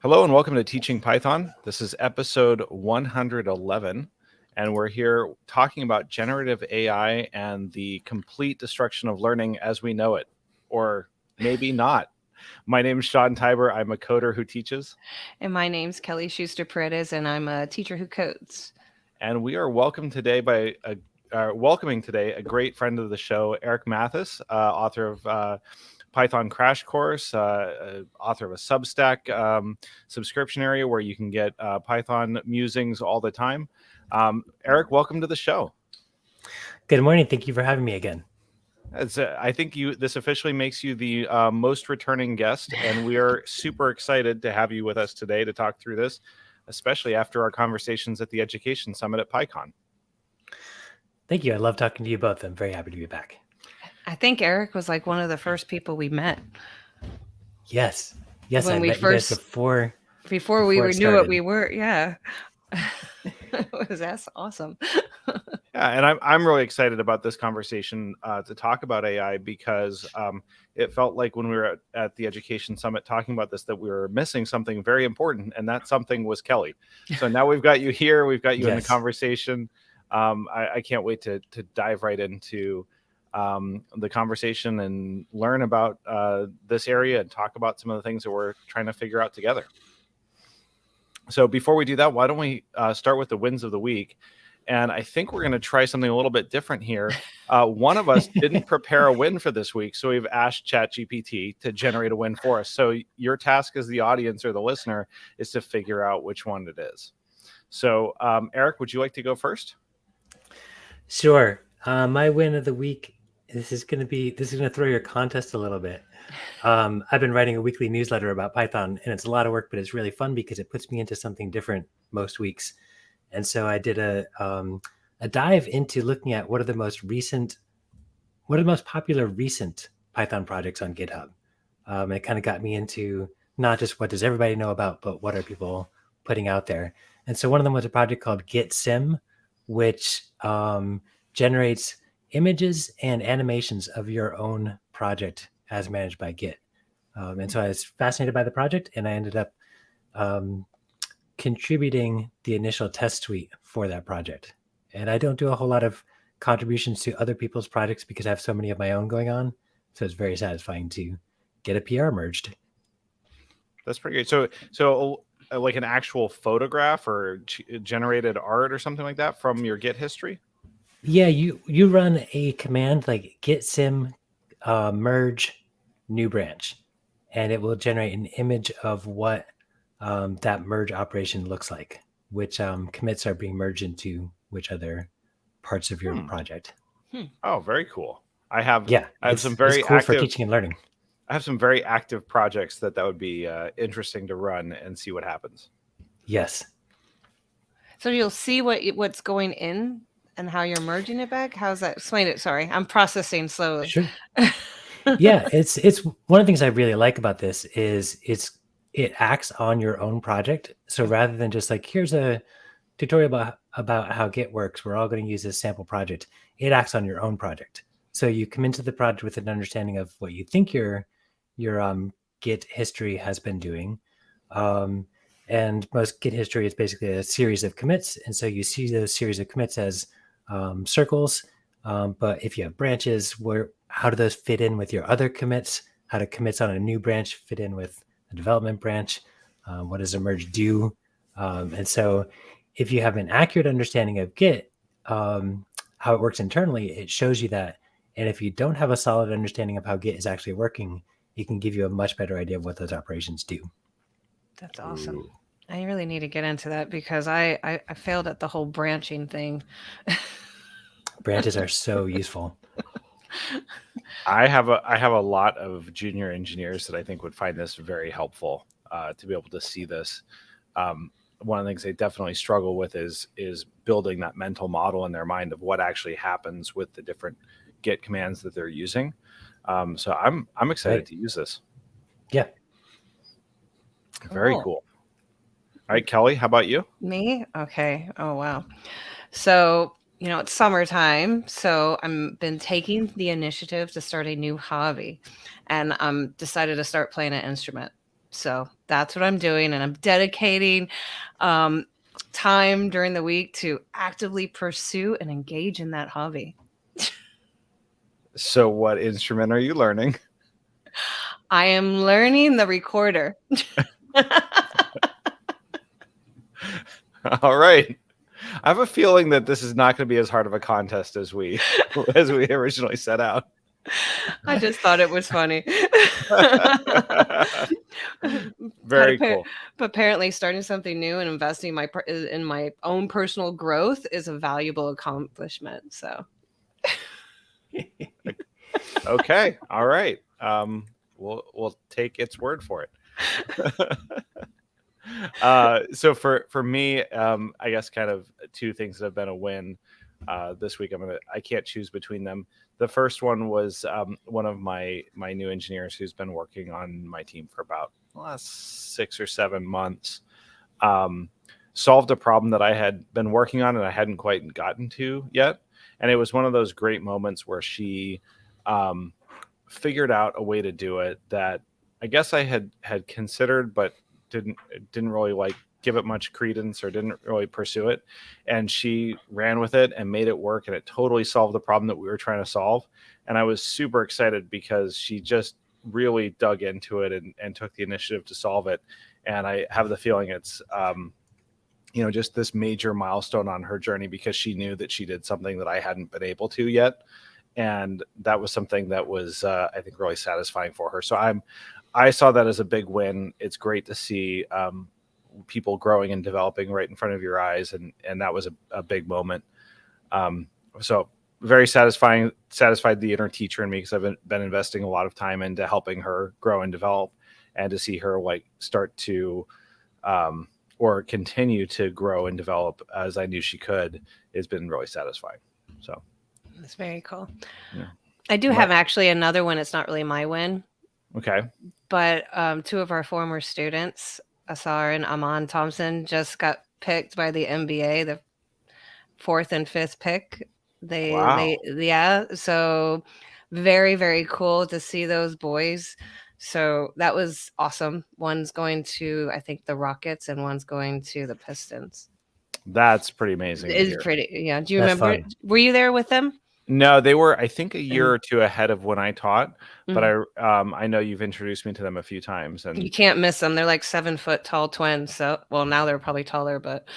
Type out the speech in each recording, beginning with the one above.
Hello and welcome to Teaching Python. This is episode 111, and we're here talking about generative AI and the complete destruction of learning as we know it, or maybe not. My name is Sean Tiber. I'm a coder who teaches. And my name's Kelly Schuster Paredes, and I'm a teacher who codes. And we are welcomed today by welcoming today a great friend of the show, Eric Matthes, author of Python Crash Course, author of a Substack subscription area where you can get Python musings all the time. Eric, welcome to the show. Good morning. Thank you for having me again. I think this officially makes you the most returning guest, and we are super excited to have you with us today to talk through this, especially after our conversations at the Education Summit at PyCon. Thank you. I love talking to you both. I'm very happy to be back. I think Eric was like one of the first people we met. Yes. When I we met first- you guys Before we knew what we were. Yeah. That's awesome. Yeah, and I'm really excited about this conversation to talk about AI because it felt like when we were at the Education Summit talking about this that we were missing something very important, and that something was Kelly. So now we've got you here, we've got you in the conversation. I can't wait to dive right into the conversation and learn about this area and talk about some of the things that we're trying to figure out together. So before we do that, why don't we start with the wins of the week? And I think we're going to try something a little bit different here. One of us didn't prepare a win for this week, so we've asked ChatGPT to generate a win for us. So your task as the audience or the listener is to figure out which one it is. So Eric, would you like to go first? Sure. My win of the week, this is going to throw your contest a little bit. I've been writing a weekly newsletter about Python, and it's a lot of work, but it's really fun because it puts me into something different most weeks. And so I did a dive into looking at what are the most popular recent Python projects on GitHub. It kind of got me into not just what does everybody know about, but what are people putting out there. And so one of them was a project called GitSim, which generates images and animations of your own project as managed by Git. And so I was fascinated by the project, and I ended up contributing the initial test suite for that project. And I don't do a whole lot of contributions to other people's projects because I have so many of my own going on. So it's very satisfying to get a PR merged. That's pretty good. So like an actual photograph or generated art or something like that from your Git history? Yeah, you run a command like gitsim merge new branch, and it will generate an image of what that merge operation looks like, which commits are being merged into which other parts of your project. Oh, very cool. I have some very cool active for teaching and learning. I have some very active projects that would be interesting to run and see what happens. Yes. So you'll see what's going in and how you're merging it back. How's that? Explain it. Sorry, I'm processing slowly. Sure. Yeah, it's one of the things I really like about this is it acts on your own project. So rather than just like, here's a tutorial about how Git works, we're all going to use this sample project. It acts on your own project. So you come into the project with an understanding of what you think your Git history has been doing. And most Git history is basically a series of commits. And so you see those series of commits as circles. But if you have branches, how do those fit in with your other commits? How do commits on a new branch fit in with a development branch? What does a merge do? And so if you have an accurate understanding of Git, how it works internally, it shows you that. And if you don't have a solid understanding of how Git is actually working, it can give you a much better idea of what those operations do. That's awesome. Ooh. I really need to get into that because I failed at the whole branching thing. Branches are so useful. I have a lot of junior engineers that I think would find this very helpful to be able to see this. One of the things they definitely struggle with is building that mental model in their mind of what actually happens with the different Git commands that they're using. So I'm excited to use this. Yeah. Cool. Very cool. All right, Kelly, how about you? Me? Okay. Oh, wow. So, it's summertime, so I've been taking the initiative to start a new hobby, and I'm decided to start playing an instrument. So that's what I'm doing, and I'm dedicating time during the week to actively pursue and engage in that hobby. So what instrument are you learning? I am learning the recorder. All right. I have a feeling that this is not going to be as hard of a contest as we originally set out. I just thought it was funny. Very cool. But apparently, starting something new and investing in my own personal growth is a valuable accomplishment. So, Okay. All right. We'll take its word for it. So for me, I guess kind of two things that have been a win this week. I can't choose between them. The first one was one of my new engineers who's been working on my team for about the last 6 or 7 months. Solved a problem that I had been working on and I hadn't quite gotten to yet. And it was one of those great moments where she figured out a way to do it that I guess I had considered, but didn't really like give it much credence or didn't really pursue it. And she ran with it and made it work, and it totally solved the problem that we were trying to solve. And I was super excited because she just really dug into it and took the initiative to solve it. And I have the feeling it's just this major milestone on her journey because she knew that she did something that I hadn't been able to yet. And that was something that was, I think, really satisfying for her. So I saw that as a big win. It's great to see people growing and developing right in front of your eyes, and that was a big moment. So very satisfied the inner teacher in me, because I've been investing a lot of time into helping her grow and develop, and to see her like start to or continue to grow and develop as I knew she could has been really satisfying. So that's very cool. Yeah. I do have actually another one. It's not really my win. Okay. But two of our former students, Asar and Aman Thompson, just got picked by the NBA, the 4th and 5th pick. So very, very cool to see those boys. So that was awesome. One's going to, I think, the Rockets, and one's going to the Pistons. That's pretty amazing. It's pretty, yeah. Do you That's remember? fun. Were you there with them? No, they were, I think, a year or two ahead of when I taught, but Mhm. I know you've introduced me to them a few times, and You can't miss them. They're like 7-foot tall twins. So, well, now they're probably taller, but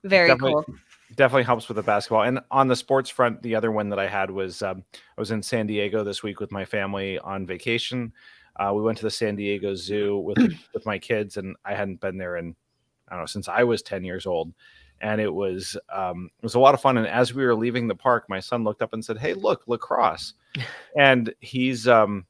very cool. Definitely helps with the basketball. And on the sports front, the other one that I had was I was in San Diego this week with my family on vacation. We went to the San Diego Zoo with my kids, and I hadn't been there in, I don't know, since I was 10 years old. And it was a lot of fun. And as we were leaving the park, my son looked up and said, "Hey, look, lacrosse." And he's been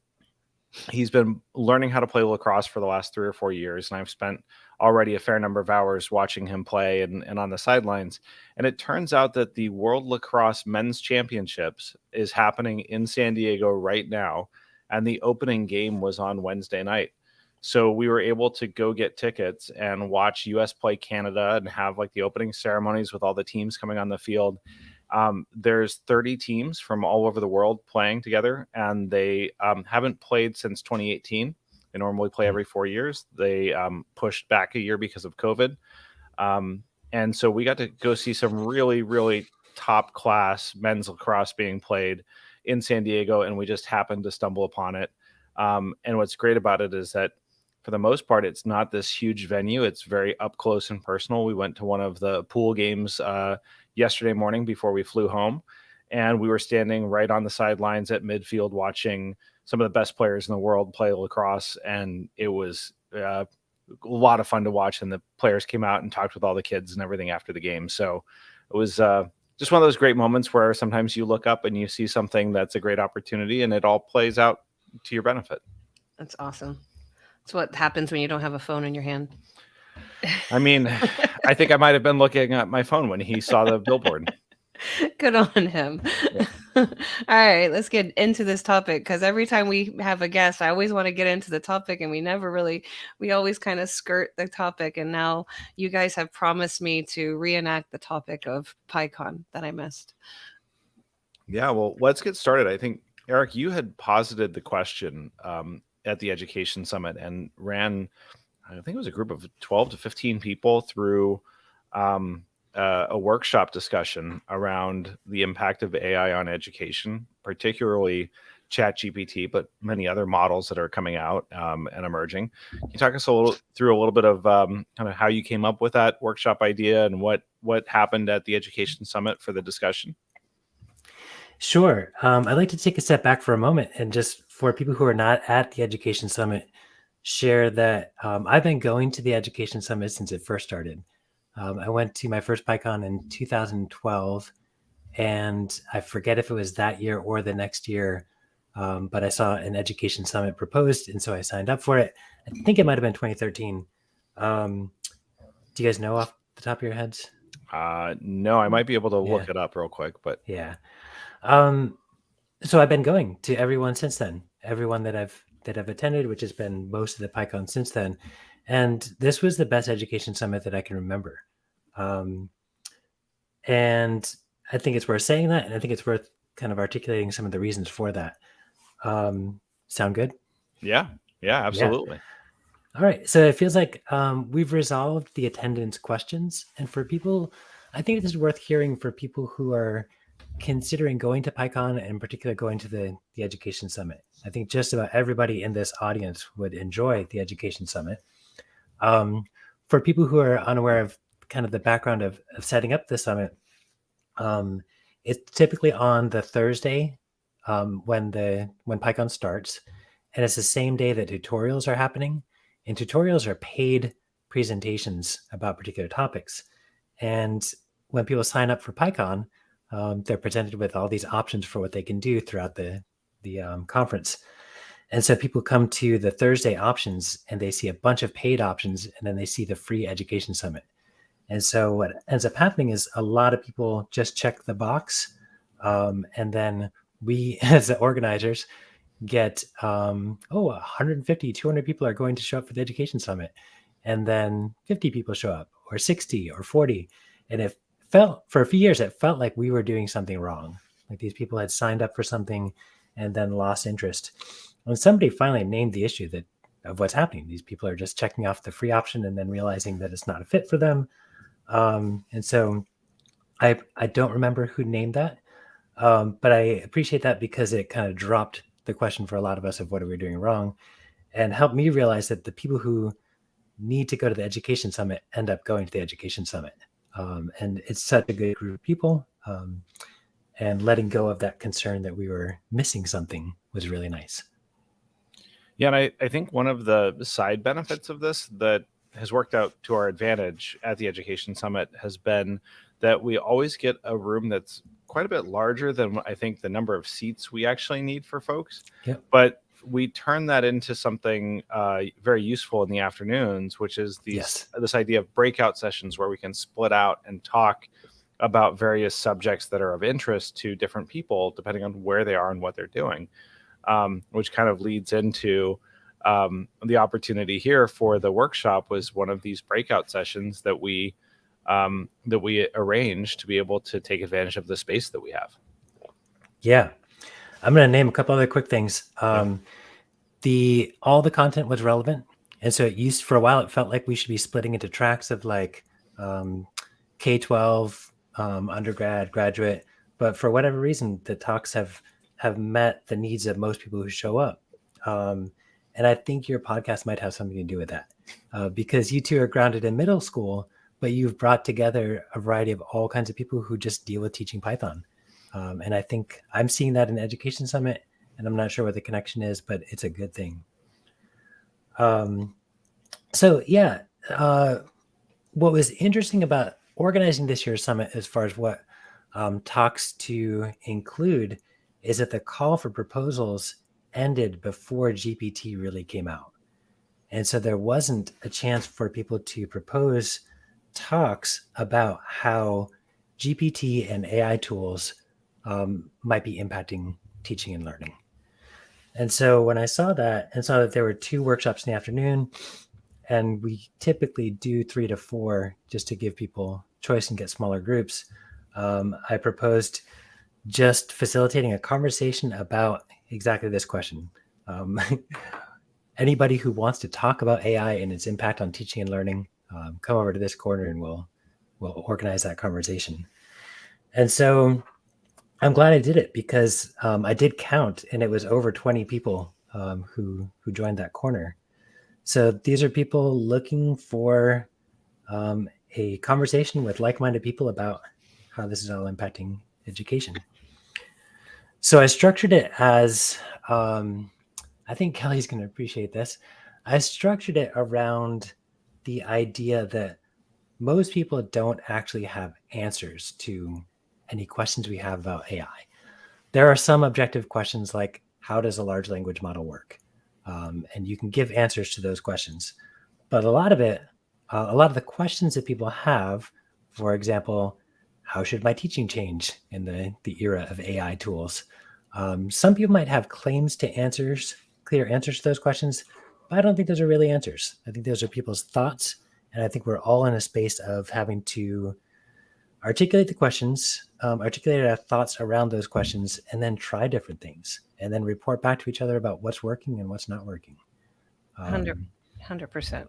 learning how to play lacrosse for the last 3 or 4 years, and I've spent already a fair number of hours watching him play and on the sidelines. And it turns out that the World Lacrosse Men's Championships is happening in San Diego right now, and the opening game was on Wednesday night. So we were able to go get tickets and watch US play Canada and have like the opening ceremonies with all the teams coming on the field. There's 30 teams from all over the world playing together, and they haven't played since 2018. They normally play every 4 years. They pushed back a year because of COVID. And so we got to go see some really, really top class men's lacrosse being played in San Diego, and we just happened to stumble upon it. And what's great about it is that for the most part, it's not this huge venue. It's very up close and personal. We went to one of the pool games yesterday morning before we flew home, and we were standing right on the sidelines at midfield watching some of the best players in the world play lacrosse, and it was a lot of fun to watch. And the players came out and talked with all the kids and everything after the game. So it was just one of those great moments where sometimes you look up and you see something that's a great opportunity, and it all plays out to your benefit. That's awesome. It's what happens when you don't have a phone in your hand. I mean, I think I might have been looking at my phone when he saw the billboard. Good on him. Yeah. All right, let's get into this topic, because every time we have a guest, I always want to get into the topic, and we always kind of skirt the topic. And now you guys have promised me to reenact the topic of PyCon that I missed. Yeah, well, let's get started. I think, Eric, you had posited the question at the Education Summit and ran, I think it was a group of 12 to 15 people through a workshop discussion around the impact of AI on education, particularly ChatGPT, but many other models that are coming out and emerging. Can you talk us through a little bit of kind of how you came up with that workshop idea and what happened at the Education Summit for the discussion? Sure. I'd like to take a step back for a moment and just for people who are not at the Education Summit, share that I've been going to the Education Summit since it first started. I went to my first PyCon in 2012, and I forget if it was that year or the next year, but I saw an Education Summit proposed, and so I signed up for it. I think it might have been 2013. Do you guys know off the top of your heads? No, I might be able to look it up real quick, but yeah. So I've been going to everyone since then. Everyone that I've attended, which has been most of the PyCon since then, and this was the best Education Summit that I can remember. And I think it's worth saying that, and I think it's worth kind of articulating some of the reasons for that. Sound good? Yeah, absolutely. Yeah. All right. So it feels like we've resolved the attendance questions. And for people, I think it is worth hearing for people who are considering going to PyCon and in particular going to the Education Summit. I think just about everybody in this audience would enjoy the Education Summit. For people who are unaware of kind of the background of setting up the summit, it's typically on the Thursday when PyCon starts, and it's the same day that tutorials are happening. And tutorials are paid presentations about particular topics. And when people sign up for PyCon, they're presented with all these options for what they can do throughout the conference. And so people come to the Thursday options and they see a bunch of paid options, and then they see the free Education Summit. And so what ends up happening is a lot of people just check the box. And then we, as the organizers, get 150, 200 people are going to show up for the Education Summit. And then 50 people show up, or 60 or 40. And it felt, for a few years, it felt like we were doing something wrong. Like these people had signed up for something and then lost interest. When somebody finally named the issue of what's happening, these people are just checking off the free option and then realizing that it's not a fit for them. And so I don't remember who named that, but I appreciate that because it kind of dropped the question for a lot of us of what are we doing wrong, and helped me realize that the people who need to go to the Education Summit end up going to the Education Summit. And it's such a good group of people. And letting go of that concern that we were missing something was really nice. Yeah, and I think one of the side benefits of this that has worked out to our advantage at the Education Summit has been that we always get a room that's quite a bit larger than I think the number of seats we actually need for folks. Yep. But we turn that into something very useful in the afternoons, which is this idea of breakout sessions where we can split out and talk about various subjects that are of interest to different people, depending on where they are and what they're doing, which kind of leads into the opportunity here for the workshop was one of these breakout sessions that we arranged to be able to take advantage of the space that we have. Yeah. I'm going to name a couple other quick things. All the content was relevant. And so for a while, it felt like we should be splitting into tracks of like K-12, undergrad, graduate. But for whatever reason, the talks have met the needs of most people who show up. And I think your podcast might have something to do with that because you two are grounded in middle school, but you've brought together a variety of all kinds of people who just deal with teaching Python. And I think I'm seeing that in Education Summit, and I'm not sure what the connection is, but it's a good thing. What was interesting about organizing this year's summit as far as what talks to include is that the call for proposals ended before GPT really came out. And so there wasn't a chance for people to propose talks about how GPT and AI tools might be impacting teaching and learning. And so when I saw that and saw that there were 2 workshops in the afternoon, and we typically do 3 to 4 just to give people choice and get smaller groups, I proposed just facilitating a conversation about exactly this question. anybody who wants to talk about AI and its impact on teaching and learning, come over to this corner and we'll organize that conversation. And so I'm glad I did it, because I did count, and it was over 20 people who joined that corner. So these are people looking for a conversation with like-minded people about how this is all impacting education. So I structured it as, I think Kelly's going to appreciate this. I structured it around the idea that most people don't actually have answers to any questions we have about AI. There are some objective questions like, how does a large language model work? And you can give answers to those questions. But a lot of the questions that people have, for example, how should my teaching change in the era of AI tools? Some people might have claims to clear answers to those questions, but I don't think those are really answers. I think those are people's thoughts. And I think we're all in a space of having to articulate the questions, articulate our thoughts around those questions, and then try different things, and then report back to each other about what's working and what's not working. 100%.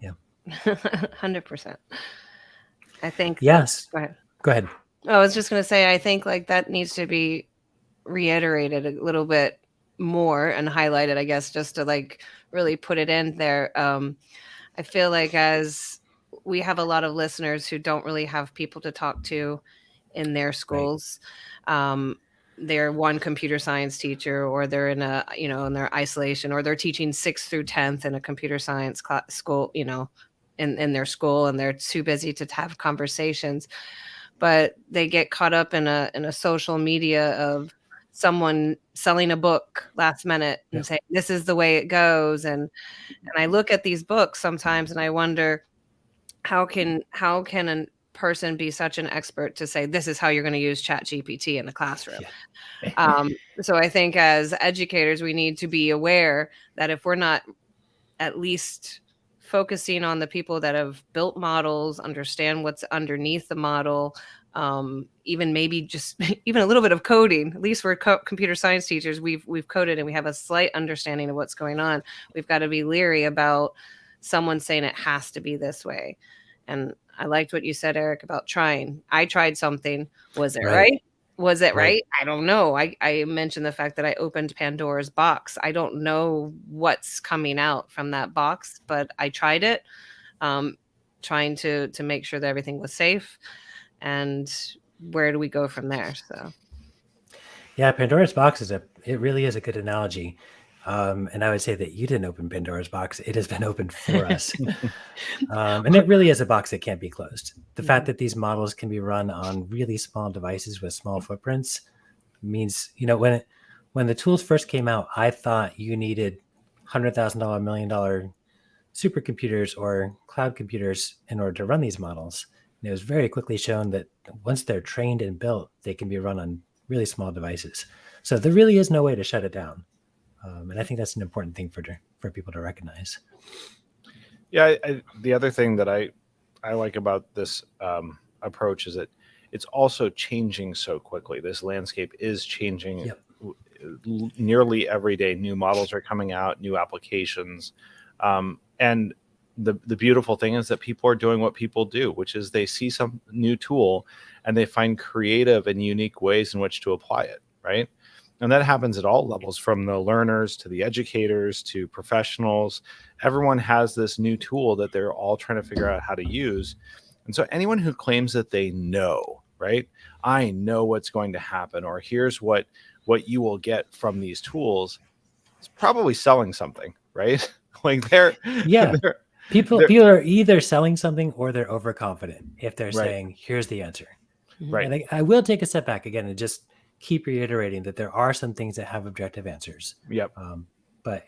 Yeah. 100%. I think. Yes. Go ahead. Go ahead. I was just going to say, I think like that needs to be reiterated a little bit more and highlighted, I guess, just to like really put it in there. I feel like as we have a lot of listeners who don't really have people to talk to in their schools. Right. They're one computer science teacher, or they're in in their isolation, or they're teaching 6th through 10th in a computer science school, in their school, and they're too busy to have conversations. But they get caught up in a social media of someone selling a book last minute and saying, this is the way it goes. And I look at these books sometimes and I wonder, how can a person be such an expert to say, this is how you're going to use ChatGPT in the classroom? So I think as educators, we need to be aware that if we're not at least focusing on the people that have built models, understand what's underneath the model, even maybe just even a little bit of coding. At least we're computer science teachers. We've coded and we have a slight understanding of what's going on. We've got to be leery about someone saying it has to be this way. And I liked what you said, Eric, about trying. I tried something. Was it right? Was it right? I don't know. I mentioned the fact that I opened Pandora's box. I don't know what's coming out from that box, but I tried it, trying to make sure that everything was safe. And where do we go from there? So, yeah, Pandora's box it really is a good analogy. And I would say that you didn't open Pandora's box. It has been opened for us. And it really is a box that can't be closed. The fact that these models can be run on really small devices with small footprints means, when the tools first came out, I thought you needed $100,000, $1 million supercomputers or cloud computers in order to run these models. And it was very quickly shown that once they're trained and built, they can be run on really small devices. So there really is no way to shut it down. And I think that's an important thing for people to recognize. Yeah, the other thing that I like about this approach is that it's also changing so quickly. This landscape is changing nearly every day. New models are coming out, new applications. And the beautiful thing is that people are doing what people do, which is they see some new tool and they find creative and unique ways in which to apply it, right? And that happens at all levels, from the learners to the educators to professionals. Everyone has this new tool that they're all trying to figure out how to use. And so anyone who claims that they know, right? I know what's going to happen, or here's what you will get from these tools, is probably selling something, right? Like people are either selling something or they're overconfident if they're saying, here's the answer. Right. And I will take a step back again and just keep reiterating that there are some things that have objective answers. Yep. And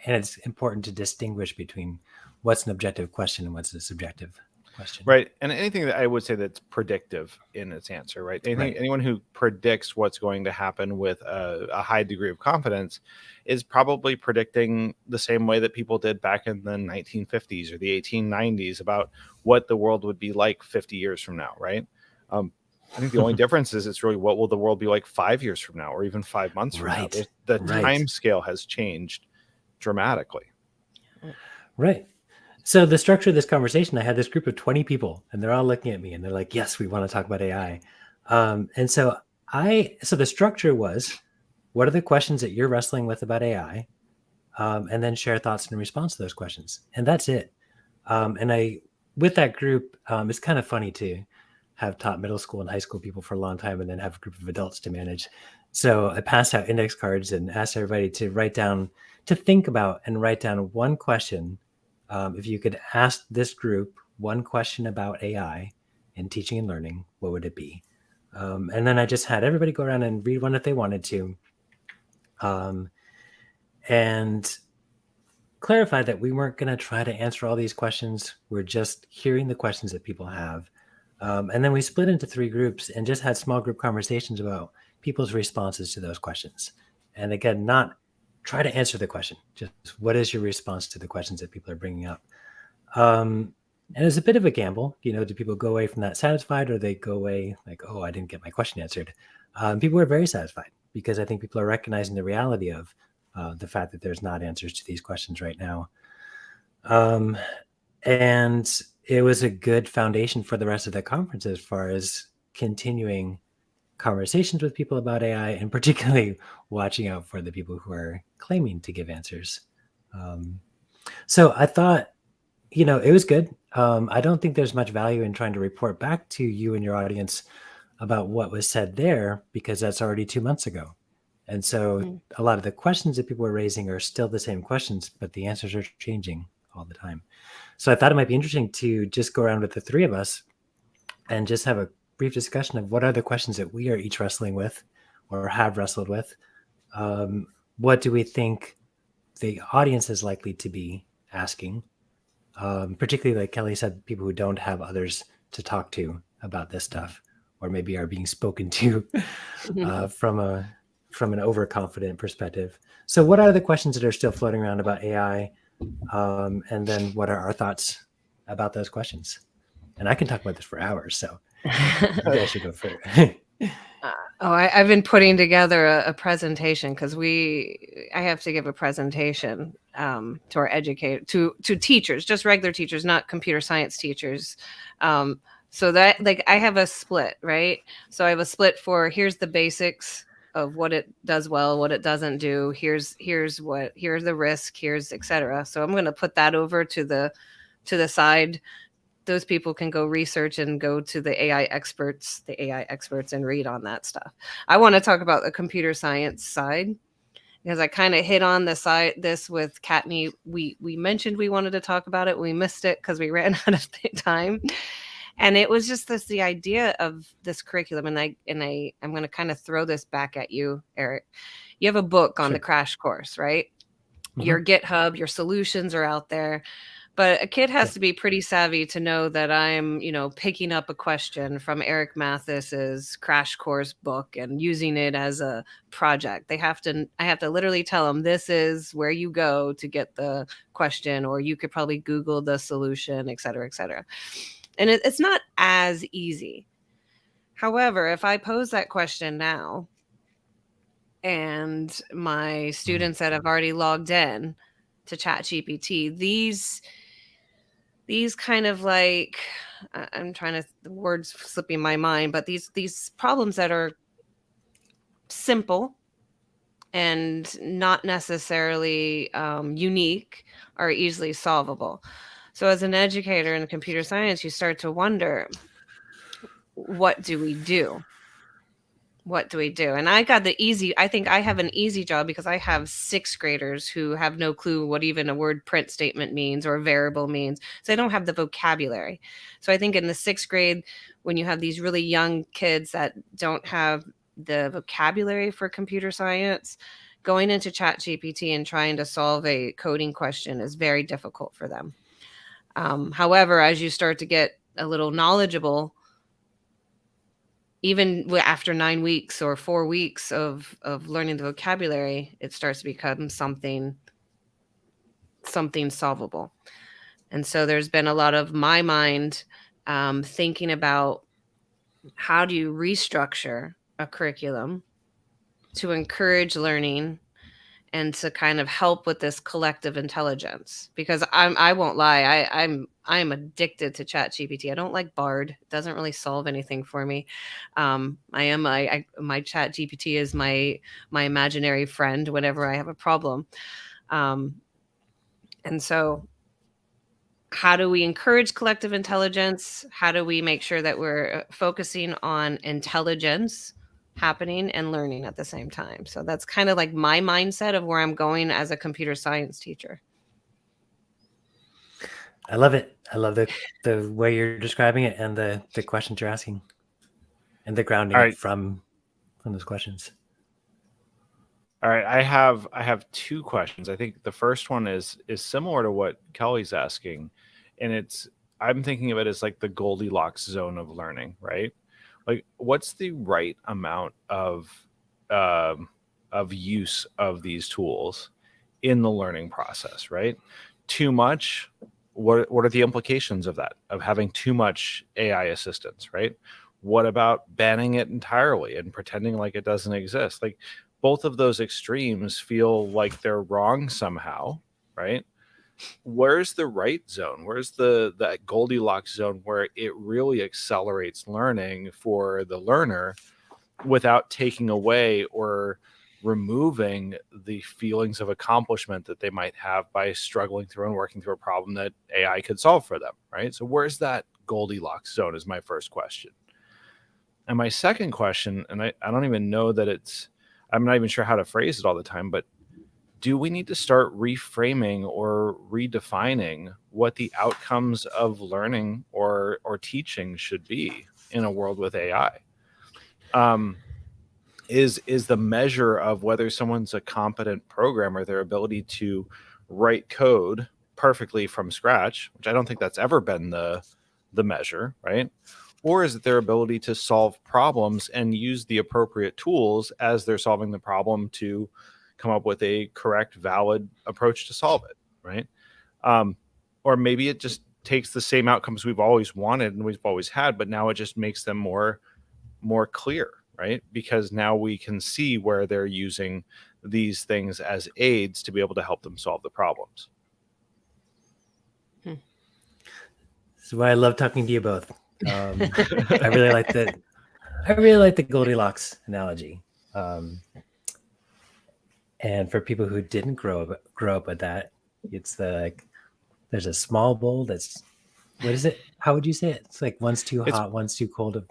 it's important to distinguish between what's an objective question and what's a subjective question. Right. And anything that I would say that's predictive in its answer, right? Anyone who predicts what's going to happen with a high degree of confidence is probably predicting the same way that people did back in the 1950s or the 1890s about what the world would be like 50 years from now, right? I think the only difference is it's really what will the world be like 5 years from now, or even 5 months from now. The time scale has changed dramatically. Right. So the structure of this conversation, I had this group of 20 people, and they're all looking at me, and they're like, "Yes, we want to talk about AI." And so so the structure was, what are the questions that you're wrestling with about AI, and then share thoughts in response to those questions, and that's it. And with that group, it's kind of funny to have taught middle school and high school people for a long time, and then have a group of adults to manage. So I passed out index cards and asked everybody to think about and write down one question. If you could ask this group one question about AI in teaching and learning, what would it be? And then I just had everybody go around and read one if they wanted to, and clarify that we weren't going to try to answer all these questions. We're just hearing the questions that people have. And then we split into 3 groups and just had small group conversations about people's responses to those questions. And again, not try to answer the question, just what is your response to the questions that people are bringing up? And it's a bit of a gamble. Do people go away from that satisfied, or they go away like, oh, I didn't get my question answered? People are very satisfied, because I think people are recognizing the reality of the fact that there's not answers to these questions right now. And it was a good foundation for the rest of the conference as far as continuing conversations with people about AI, and particularly watching out for the people who are claiming to give answers. So I thought, it was good. I don't think there's much value in trying to report back to you and your audience about what was said there, because that's already 2 months ago. And so a lot of the questions that people were raising are still the same questions, but the answers are changing all the time. So I thought it might be interesting to just go around with the 3 of us and just have a brief discussion of what are the questions that we are each wrestling with or have wrestled with. What do we think the audience is likely to be asking? Particularly, like Kelly said, people who don't have others to talk to about this stuff, or maybe are being spoken to from an overconfident perspective. So what are the questions that are still floating around about AI? And then what are our thoughts about those questions? And I can talk about this for hours, so you guys should go first. I've been putting together a presentation, because I have to give a presentation to our to teachers, just regular teachers, not computer science teachers. So that, like, I have a split, right? So I have a split for, here's the basics of what it does well, what it doesn't do. Here's the risk, here's etc. So I'm going to put that over to the side. Those people can go research and go to the AI experts and read on that stuff. I want to talk about the computer science side, because I kind of hit on this with Kattni. We mentioned we wanted to talk about it. We missed it because we ran out of time. And it was just the idea of this curriculum. And I'm going to kind of throw this back at you, Eric. You have a book on the crash course, right? Mm-hmm. Your GitHub, your solutions are out there. But a kid has to be pretty savvy to know that I'm, picking up a question from Eric Matthes' crash course book and using it as a project. I have to literally tell them, this is where you go to get the question, or you could probably Google the solution, et cetera, et cetera. And it's not as easy. However, if I pose that question now, and my students that have already logged in to ChatGPT, these kind of, like, I'm trying to, the words slipping my mind, but these problems that are simple and not necessarily unique are easily solvable. So as an educator in computer science, you start to wonder, what do we do? What do we do? And I think I have an easy job, because I have 6th graders who have no clue what even a word print statement means or a variable means. So they don't have the vocabulary. So I think in the 6th grade, when you have these really young kids that don't have the vocabulary for computer science, going into ChatGPT and trying to solve a coding question is very difficult for them. However, as you start to get a little knowledgeable, even after 9 weeks or 4 weeks of learning the vocabulary, it starts to become something solvable. And so there's been a lot of my mind thinking about, how do you restructure a curriculum to encourage learning and to kind of help with this collective intelligence, because I won't lie, I'm addicted to ChatGPT. I don't like Bard. It doesn't really solve anything for me. My ChatGPT is my imaginary friend whenever I have a problem. And so how do we encourage collective intelligence? How do we make sure that we're focusing on intelligence happening and learning at the same time? So that's kind of like my mindset of where I'm going as a computer science teacher. I love it. I love the way you're describing it and the questions you're asking and the grounding All it right. from those questions. All right, I have two questions. I think the first one is similar to what Kelly's asking, and I'm thinking of it as like the Goldilocks zone of learning, right? Like, what's the right amount of use of these tools in the learning process, right? Too much, what are the implications of that, of having too much AI assistance, right? What about banning it entirely and pretending like it doesn't exist? Like, both of those extremes feel like they're wrong somehow, right? Where's the right zone? Where's that Goldilocks zone where it really accelerates learning for the learner without taking away or removing the feelings of accomplishment that they might have by struggling through and working through a problem that AI could solve for them, right? So where's that Goldilocks zone is my first question. And my second question, and I don't even know that I'm not even sure how to phrase it all the time, but do we need to start reframing or redefining what the outcomes of learning or teaching should be in a world with AI? Is the measure of whether someone's a competent programmer their ability to write code perfectly from scratch, which I don't think that's ever been the measure, right? Or is it their ability to solve problems and use the appropriate tools as they're solving the problem to come up with a correct, valid approach to solve it, right? Or maybe it just takes the same outcomes we've always wanted and we've always had, but now it just makes them more clear, right? Because now we can see where they're using these things as aids to be able to help them solve the problems. This is why I love talking to you both. I really like the Goldilocks analogy. And for people who didn't grow up with that, it's there's a small bowl that's, what is it? How would you say it? It's like one's too hot, one's too cold.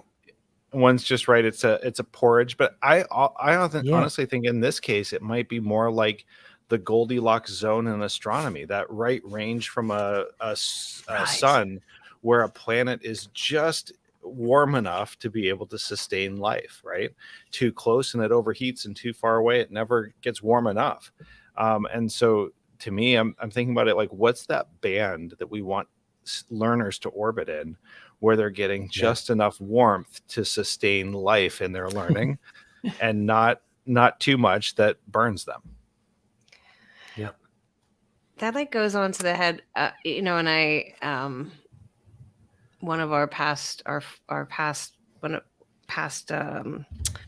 One's just right. It's a porridge, but I honestly think in this case it might be more like the Goldilocks zone in astronomy, that right range from a sun where a planet is just warm enough to be able to sustain life, right? Too close and it overheats, and too far away it never gets warm enough. And so to me, I'm thinking about it like, what's that band that we want learners to orbit in, where they're getting just enough warmth to sustain life in their learning and not too much that burns them. Yeah. That like goes on to the head, and I, one of our past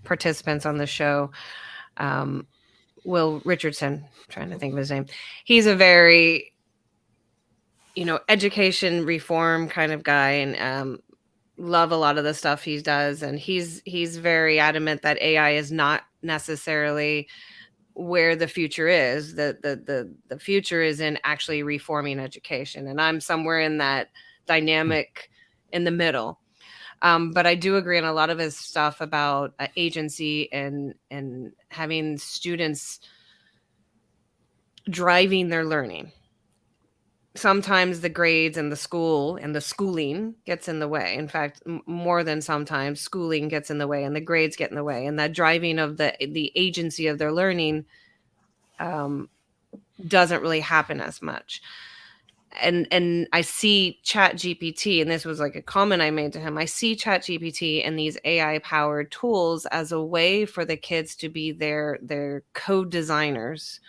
participants on the show, Will Richardson, I'm trying to think of his name. He's a very, education reform kind of guy, and love a lot of the stuff he does. And he's very adamant that AI is not necessarily where the future is. The future is in actually reforming education, and I'm somewhere in that dynamic in the middle. But I do agree on a lot of his stuff about agency and having students driving their learning. Sometimes the grades and the school and the schooling gets in the way. In fact, more than sometimes, schooling gets in the way and the grades get in the way, and that driving of the agency of their learning doesn't really happen as much. And I see ChatGPT, and this was like a comment I made to him. I see ChatGPT and these AI powered tools as a way for the kids to be their code designers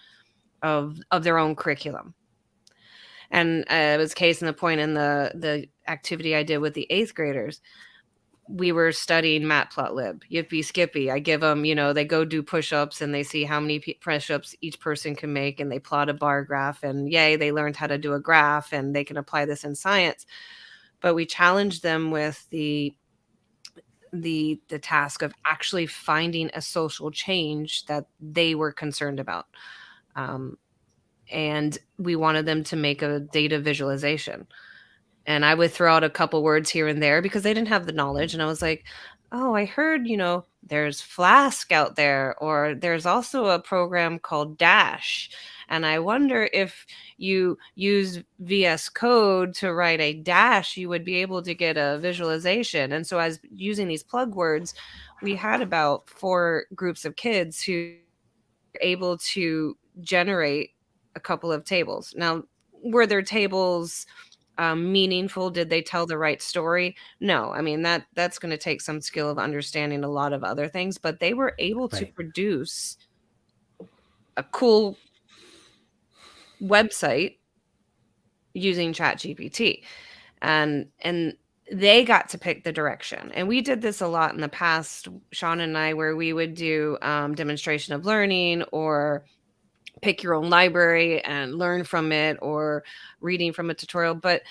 of their own curriculum. And it was case in the point in the activity I did with the 8th graders. we were studying Matplotlib, Yippee Skippy. I give them, they go do push-ups and they see how many push-ups each person can make, and they plot a bar graph, and yay, they learned how to do a graph and they can apply this in science. But we challenged them with the task of actually finding a social change that they were concerned about. And we wanted them to make a data visualization. And I would throw out a couple words here and there because they didn't have the knowledge. And I was like, oh, I heard, there's Flask out there, or there's also a program called Dash. And I wonder if you use VS Code to write a dash, you would be able to get a visualization. And so as using these plug words, we had about 4 groups of kids who were able to generate a couple of tables. Now, were their tables meaningful? Did they tell the right story? No. I mean, that's going to take some skill of understanding a lot of other things, but they were able to produce a cool website using ChatGPT, and they got to pick the direction. And we did this a lot in the past, Sean and I, where we would do demonstration of learning, or pick your own library and learn from it, or reading from a tutorial. But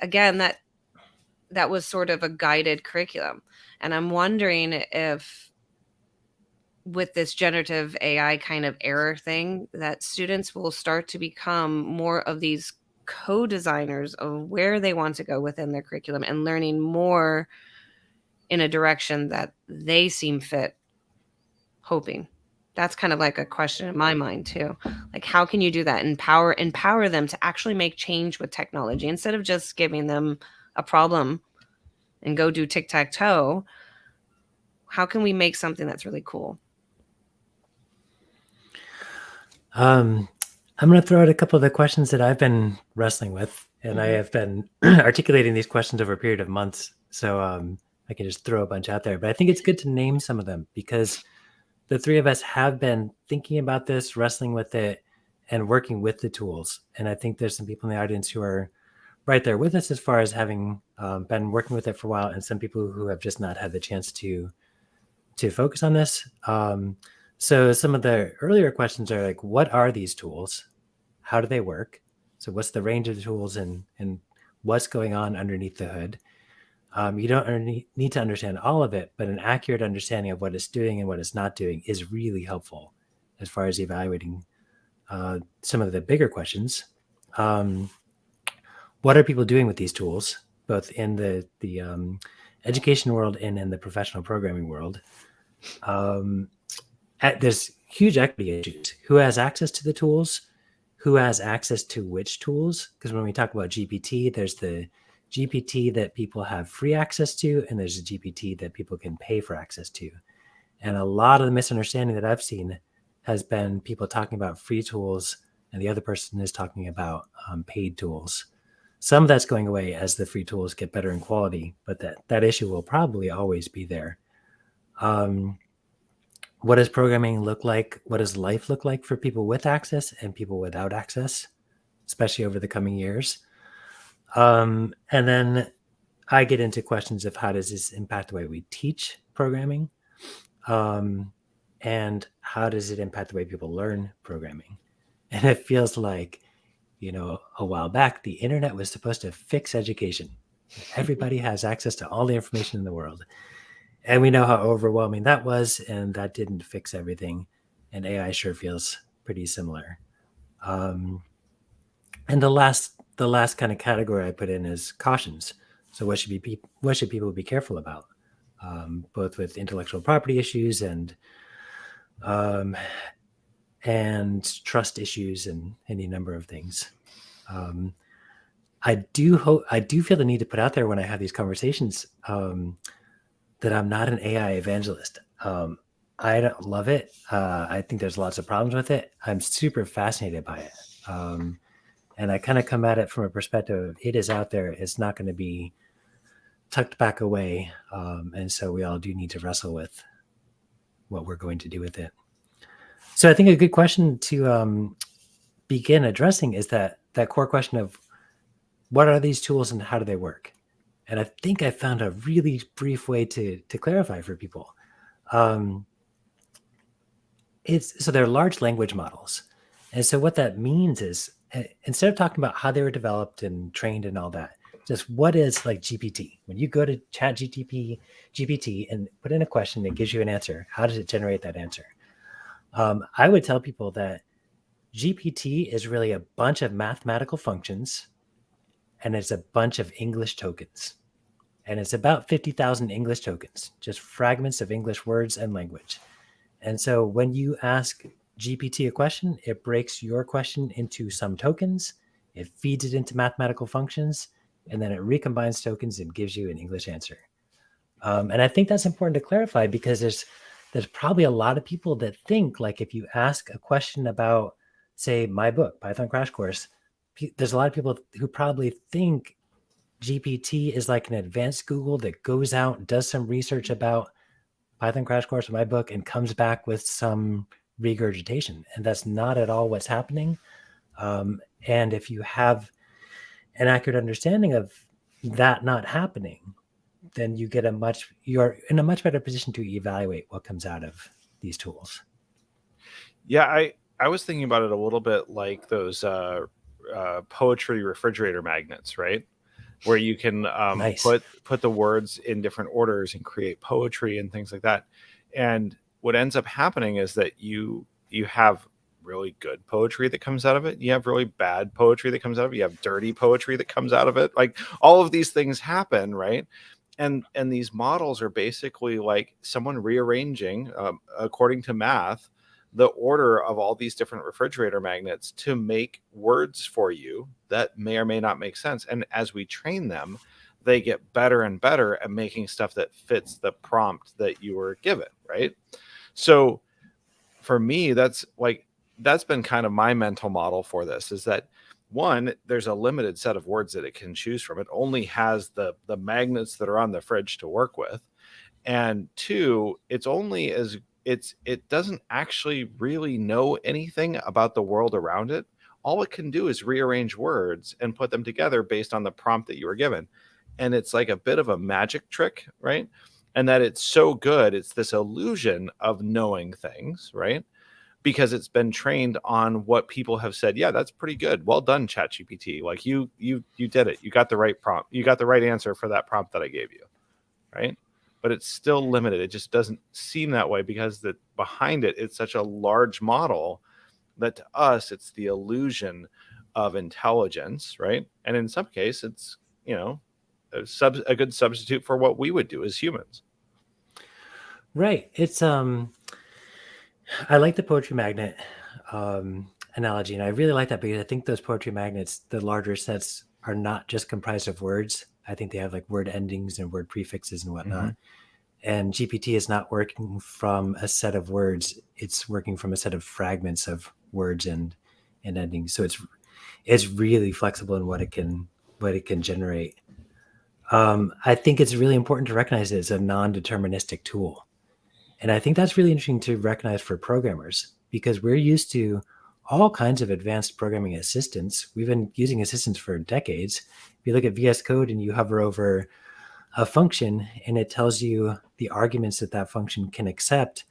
again, that was sort of a guided curriculum. And I'm wondering if with this generative AI kind of error thing, that students will start to become more of these co-designers of where they want to go within their curriculum, and learning more in a direction that they seem fit, hoping. That's kind of like a question in my mind too. Like, how can you do that? Empower them to actually make change with technology, instead of just giving them a problem and go do tic-tac-toe. How can we make something that's really cool? I'm going to throw out a couple of the questions that I've been wrestling with, and I have been articulating these questions over a period of months. So I can just throw a bunch out there, but I think it's good to name some of them, because the 3 of us have been thinking about this, wrestling with it, and working with the tools. And I think there's some people in the audience who are right there with us as far as having been working with it for a while, and some people who have just not had the chance to focus on this. So some of the earlier questions are like, what are these tools? How do they work? So what's the range of the tools, and what's going on underneath the hood? You don't need to understand all of it, but an accurate understanding of what it's doing and what it's not doing is really helpful as far as evaluating some of the bigger questions. What are people doing with these tools, both in the education world and in the professional programming world? There's huge equity issues. Who has access to the tools? Who has access to which tools? Because when we talk about GPT, there's the GPT that people have free access to, and there's a GPT that people can pay for access to. And a lot of the misunderstanding that I've seen has been people talking about free tools, and the other person is talking about paid tools. Some of that's going away as the free tools get better in quality, but that issue will probably always be there. What does programming look like? What does life look like for people with access and people without access, especially over the coming years? And then I get into questions of how does this impact the way we teach programming? And how does it impact the way people learn programming? And it feels like, a while back, the internet was supposed to fix education. Everybody has access to all the information in the world. And we know how overwhelming that was, and that didn't fix everything. And AI sure feels pretty similar. And the last kind of category I put in is cautions. So what should people be careful about, both with intellectual property issues and trust issues and any number of things. I do feel the need to put out there when I have these conversations that I'm not an AI evangelist. I don't love it. I think there's lots of problems with it. I'm super fascinated by it. And I kind of come at it from a perspective of it is out there. It's not going to be tucked back away. And so we all do need to wrestle with what we're going to do with it. So I think a good question to begin addressing is that core question of what are these tools and how do they work? And I think I found a really brief way to clarify for people. Um, so they're large language models. And so what that means is instead of talking about how they were developed and trained and all that, just what is like GPT? When you go to chat GPT and put in a question that gives you an answer, how does it generate that answer? I would tell people that GPT is really a bunch of mathematical functions and it's a bunch of English tokens. And it's about 50,000 English tokens, just fragments of English words and language. And so when you ask GPT a question, it breaks your question into some tokens, it feeds it into mathematical functions, and then it recombines tokens and gives you an English answer. And I think that's important to clarify because there's probably a lot of people that think like if you ask a question about, say, my book, Python Crash Course, there's a lot of people who probably think GPT is like an advanced Google that goes out, does some research about Python Crash Course or my book and comes back with some regurgitation. And that's not at all what's happening. And if you have an accurate understanding of that not happening, then you're in a much better position to evaluate what comes out of these tools. Yeah, I was thinking about it a little bit like those poetry refrigerator magnets, right? Where you can Nice. put the words in different orders and create poetry and things like that. And what ends up happening is that you have really good poetry that comes out of it. You have really bad poetry that comes out of it. You have dirty poetry that comes out of it. Like all of these things happen, right? And these models are basically like someone rearranging according to math the order of all these different refrigerator magnets to make words for you that may or may not make sense. And as we train them, they get better and better at making stuff that fits the prompt that you were given, right? So for me, that's been kind of my mental model for this is that one, there's a limited set of words that it can choose from. It only has the magnets that are on the fridge to work with. And two, it doesn't actually really know anything about the world around it. All it can do is rearrange words and put them together based on the prompt that you were given. And it's like a bit of a magic trick, right? And that it's so good, it's this illusion of knowing things, right? Because it's been trained on what people have said, yeah, that's pretty good. Well done, ChatGPT. Like you did it. You got the right prompt. You got the right answer for that prompt that I gave you, right? But it's still limited. It just doesn't seem that way because behind it, it's such a large model that to us, it's the illusion of intelligence, right? And in some case, it's, a good substitute for what we would do as humans. Right. It's I like the poetry magnet analogy, and I really like that because I think those poetry magnets, the larger sets, are not just comprised of words. I think they have like word endings and word prefixes and whatnot. Mm-hmm. And GPT is not working from a set of words; it's working from a set of fragments of words and endings. So it's really flexible in what it can generate. I think it's really important to recognize it as a non-deterministic tool. And I think that's really interesting to recognize for programmers because we're used to all kinds of advanced programming assistants. We've been using assistants for decades. If you look at VS Code and you hover over a function and it tells you the arguments that function can accept,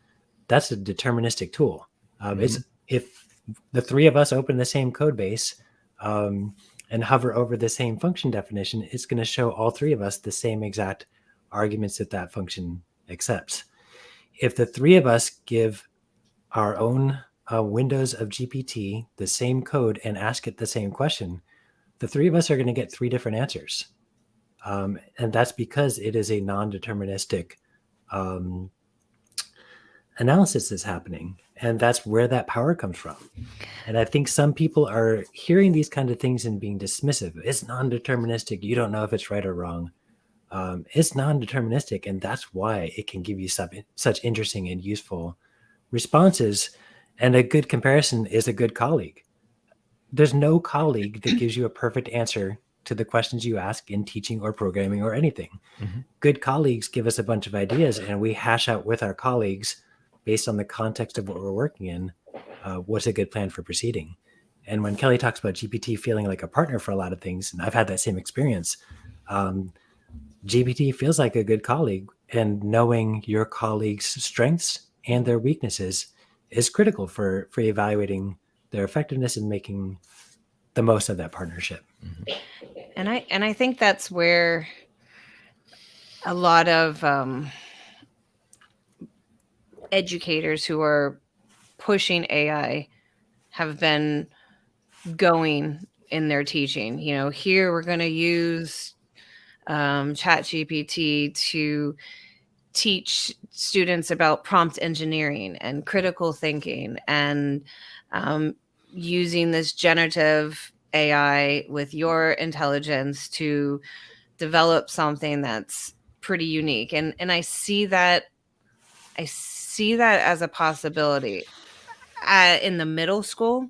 that's a deterministic tool. It's if the three of us open the same code base and hover over the same function definition, it's going to show all three of us the same exact arguments that function accepts. If the three of us give our own windows of GPT the same code and ask it the same question, the three of us are going to get three different answers. And that's because it is a non-deterministic analysis that's happening. And that's where that power comes from. And I think some people are hearing these kind of things and being dismissive. It's non-deterministic. You don't know if it's right or wrong. It's non-deterministic, and that's why it can give you such interesting and useful responses. And a good comparison is a good colleague. There's no colleague that gives you a perfect answer to the questions you ask in teaching or programming or anything. Mm-hmm. Good colleagues give us a bunch of ideas, and we hash out with our colleagues based on the context of what we're working in, what's a good plan for proceeding. And when Kelly talks about GPT feeling like a partner for a lot of things, and I've had that same experience, GPT feels like a good colleague, and knowing your colleagues' strengths and their weaknesses is critical for evaluating their effectiveness and making the most of that partnership. And I think that's where a lot of educators who are pushing AI have been going in their teaching. You know, here we're going to use ChatGPT to teach students about prompt engineering and critical thinking, and using this generative AI with your intelligence to develop something that's pretty unique. And I see that as a possibility. In the middle school,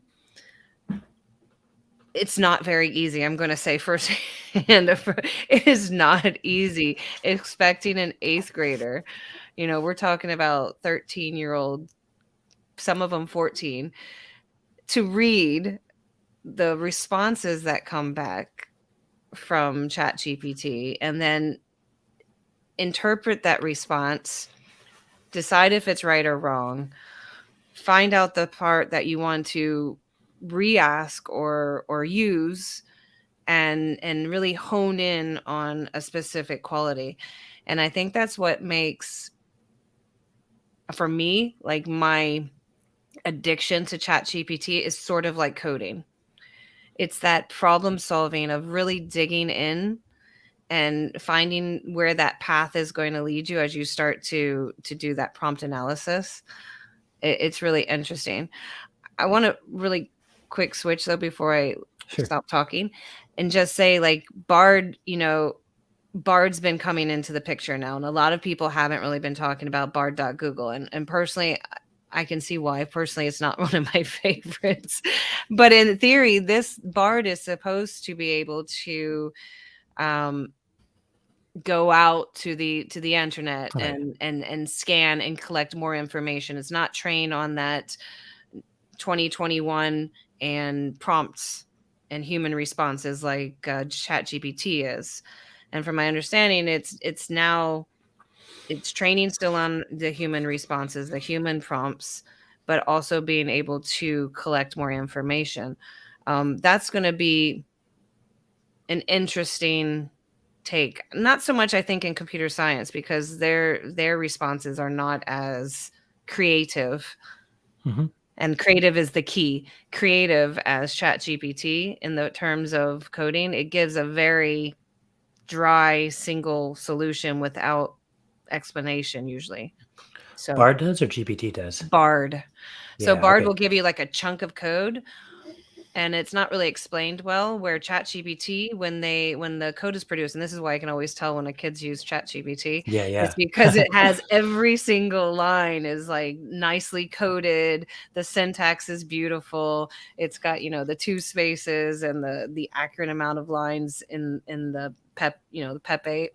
it's not very easy. I'm going to say firsthand, it is not easy expecting an 8th grader. You know, we're talking about 13-year-old, some of them 14, to read the responses that come back from ChatGPT and then interpret that response, decide if it's right or wrong, find out the part that you want to re-ask or use, and really hone in on a specific quality. And I think that's what makes, for me, like, my addiction to ChatGPT is sort of like coding. It's that problem solving of really digging in and finding where that path is going to lead you as you start to do that prompt analysis. It's really interesting. I want to really quick switch though before I Sure. stop talking, and just say, like, Bard, Bard's been coming into the picture now, and a lot of people haven't really been talking about Bard.Google. And personally, I can see why. Personally, it's not one of my favorites. But in theory, this Bard is supposed to be able to go out to the internet Right. and scan and collect more information. It's not trained on that 2021 and prompts and human responses like ChatGPT is. And from my understanding, it's training still on the human responses, the human prompts, but also being able to collect more information. That's going to be an interesting take. Not so much, I think, in computer science, because their responses are not as creative. Mm-hmm. And creative is the key. Creative as ChatGPT in the terms of coding, it gives a very dry single solution without explanation usually. So Bard does or GPT does? Bard. So Yeah. Bard Okay. will give you like a chunk of code, and it's not really explained well, where ChatGPT, when the code is produced, and this is why I can always tell when a kids use ChatGPT, Yeah. it's Yeah. because it has every single line is like nicely coded, the syntax is beautiful, it's got, the 2 spaces and the accurate amount of lines in the the PEP 8.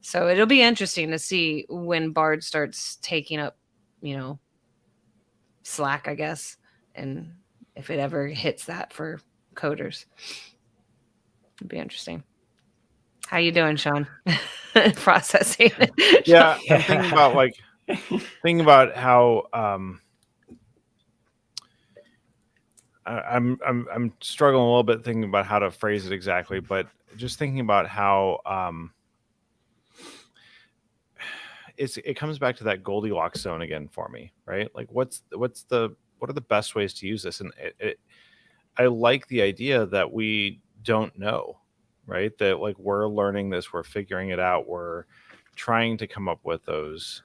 So it'll be interesting to see when Bard starts taking up, slack, I guess, and if it ever hits that for coders. It'd be interesting. How you doing, Sean? Processing. Yeah, Yeah. I'm thinking about how I'm struggling a little bit thinking about how to phrase it exactly, but just thinking about how it comes back to that Goldilocks zone again for me, right? Like what are the best ways to use this? And I like the idea that we don't know, right? That, like, we're learning this, we're figuring it out, we're trying to come up with those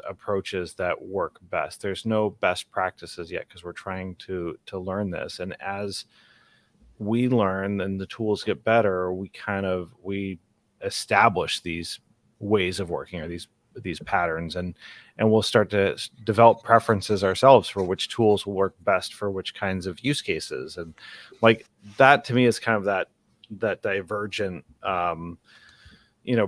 approaches that work best. There's no best practices yet because we're trying to learn this. And as we learn and the tools get better, we establish these ways of working, or these patterns, and we'll start to develop preferences ourselves for which tools will work best for which kinds of use cases. And, like, that to me is kind of that divergent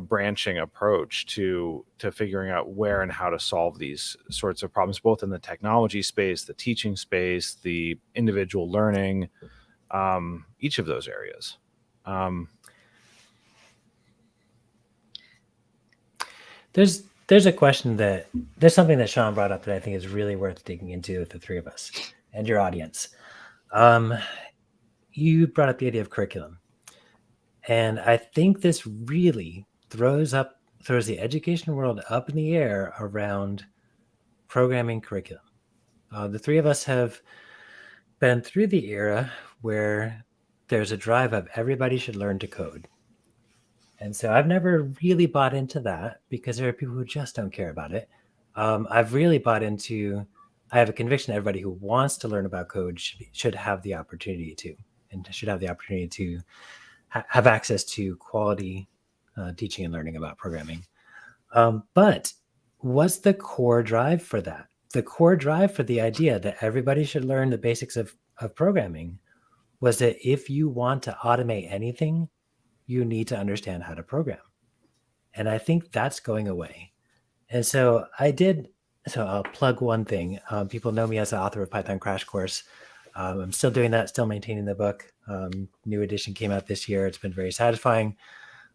branching approach to figuring out where and how to solve these sorts of problems, both in the technology space, the teaching space, the individual learning, each of those areas. there's a question there's something that Sean brought up that I think is really worth digging into with the three of us and your audience. You brought up the idea of curriculum, and I think this really throws the education world up in the air around programming curriculum. The three of us have been through the era where there's a drive of everybody should learn to code. And so I've never really bought into that because there are people who just don't care about it. I've really bought into, I have a conviction that everybody who wants to learn about code should have the opportunity to, and should have the opportunity to have access to quality teaching and learning about programming. But what's the core drive for that? The core drive for the idea that everybody should learn the basics of programming was that if you want to automate anything, you need to understand how to program. And I think that's going away. And so I'll plug one thing. People know me as the author of Python Crash Course. I'm still doing that, still maintaining the book. New edition came out this year. It's been very satisfying.